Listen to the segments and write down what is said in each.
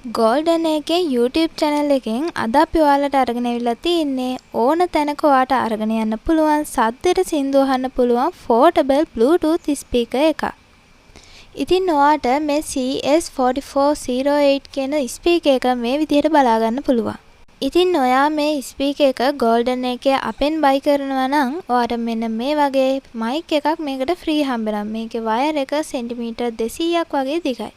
GOLDENLK YouTube channel එකෙන් අද අපි ඔයාලට අරගෙන අවිල්ලා තින්නේ ඕන තැනක ඔයාට අරගෙන යන්න පුළුවන් සද්දෙට සින්දු අහන්න පුළුවන් portable Bluetooth speaker එකක්. ඉතින් ඔයාට මේ CS4408 කියන speaker එක මේ විදිහට බලා ගන්න පුළුවන්. ඉතින් ඔයා මේ speaker එක GOLDENLK අපෙන් buy කරනවා නම් ඔයාට මෙන්න මේ වගේ mic එකක් මේකට free හම්බෙනවා. මේකේ wire එක සෙන්ටිමීටර් 200ක් වගේ දිගයි.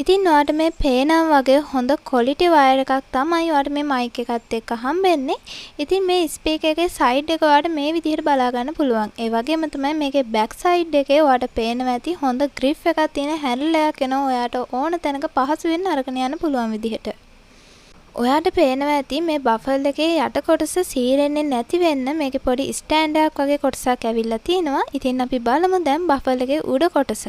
ඉතින් ඔයාට මේ පේනවා වගේ හොඳ quality wire එකක් තමයි ඔයාට මේ mic එකත් එක්ක හම්බෙන්නේ. ඉතින් මේ speaker එකේ side එක ඔයාට මේ විදිහට බලා ගන්න පුළුවන්. ඒ වගේම තමයි මේකේ back side එකේ ඔයාට පේනවා ඇති හොඳ grip එකක් තියෙන handle එකක් එනවා. ඔයාට ඕන තැනක පහසුවෙන් අරගෙන යන්න පුළුවන් විදිහට. ඔයාට පේනවා ඇති මේ බෆල් එකේ යට කොටස සීරෙන්නේ නැති වෙන්න මේකේ පොඩි stand එකක් වගේ කොටසක් ඇවිල්ලා තිනවා. ඉතින් අපි බලමු දැන් බෆල් එකේ උඩ කොටස.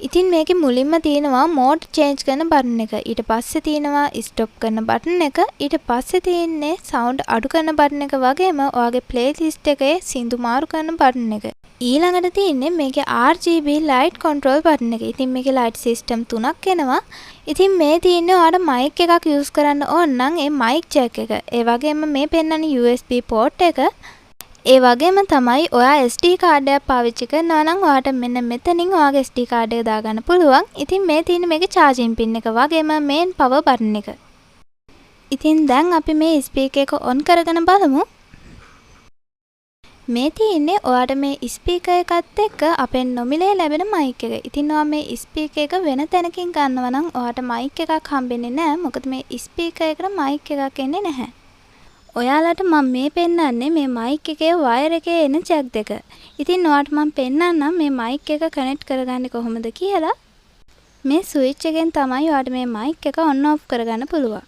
ඉතින් මේකේ මුලින්ම තියෙනවා mode change කරන බටන් එක. ඊට පස්සේ තියෙනවා stop කරන බටන් එක. ඊට පස්සේ තියෙන්නේ sound අඩු කරන බටන් එක වගේම ඔයාගේ playlist එකේ සින්දු මාරු කරන බටන් එක. ඊළඟට තියෙන්නේ මේකේ RGB light control බටන් එක. ඉතින් මේකේ light system තුනක් එනවා. ඉතින් මේ තියෙන්නේ ඔයාට mic එකක් use කරන්න ඕන නම් ඒ mic jack එක. ඒ වගේම මේ පෙන්නන්නේ USB port එක. ඒ වගේම තමයි ඔයා SD කාඩ් එකක් පාවිච්චි කරනවා නම් ඔයාට මෙන්න මෙතනින් ඔයාගේ SD කාඩ් එක දාගන්න පුළුවන්. ඉතින් මේ තියෙන්නේ මේකේ charging pin එක වගේම main power button එක. ඉතින් දැන් අපි මේ speaker එක on කරගෙන බලමු. මේ තියෙන්නේ ඔයාට මේ speaker එකත් එක්ක අපෙන් නොමිලේ ලැබෙන mic එක. ඉතින් ඔයා මේ speaker එක වෙන තැනකින් ගන්නවා නම් ඔයාට mic එකක් හම්බෙන්නේ නැහැ. මොකද මේ speaker එකට mic එකක් එන්නේ නැහැ. ඔයාලට මම මේ පෙන්නන්නේ මේ mic එකේ wire එකේ එන jack දෙක. ඉතින් ඔයාලට මම පෙන්නන්නම් මේ mic එක connect කරගන්නේ කොහොමද කියලා. මේ switch එකෙන් තමයි ඔයාලට මේ mic එක on off කරගන්න පුළුවන්.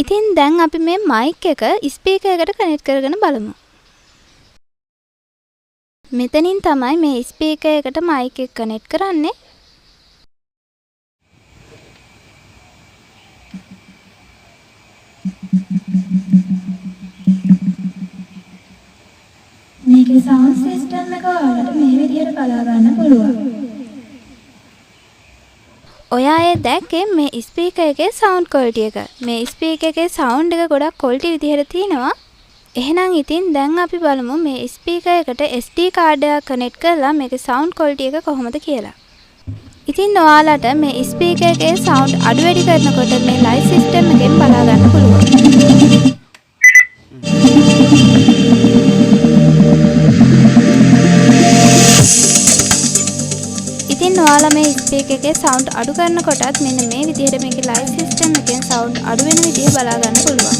ඉතින් දැන් අපි මේ mic එක speaker එකට connect කරගෙන බලමු. මෙතනින් තමයි මේ speaker එකට mic එක connect කරන්නේ. මේකේ sound system එක ඔයාලට මේ විදිහට බලා ගන්න පුළුවන්. ඔයා ඒ දැක්කේ මේ ස්පීකර් එකේ sound quality එක. මේ ස්පීකර් එකේ sound එක ගොඩක් quality විදිහට තියෙනවා. එහෙනම් ඉතින් දැන් අපි බලමු මේ ස්පීකර් එකට SD කාඩ් එකක් connect කරලා මේකේ sound quality එක කොහොමද කියලා. ඉතින් ඔයාලට මේ ස්පීකර් එකේ sound අඩු වැඩි කරනකොට මේ live system එකෙන් බලා ගන්න පුළුවන්. ඉතින් ඔයාලා මේ ස්පීකර් එකේ sound අඩු කරනකොටත් මෙන්න මේ විදිහට මේකේ live system එකෙන් sound අඩු වෙන විදිහ බලා ගන්න පුළුවන්.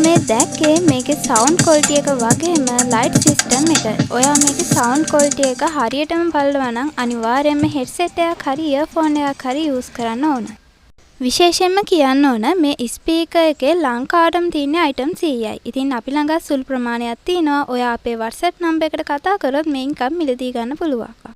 මේ දැක්කේ මේකේ sound quality එක වගේම light system එක. ඔයා මේකේ sound quality එක හරියටම බලනවා නම් අනිවාර්යයෙන්ම headset එකක් හරි earphone එකක් හරි use කරන්න ඕන. විශේෂයෙන්ම කියන්න ඕන මේ speaker එකේ ලංකාවටම තියෙන item 100යි. ඉතින් අපි ළඟ සුළු ප්‍රමාණයක් තියෙනවා. ඔයා අපේ WhatsApp number එකට කතා කරොත් මේක මිලදී ගන්න පුළුවන්.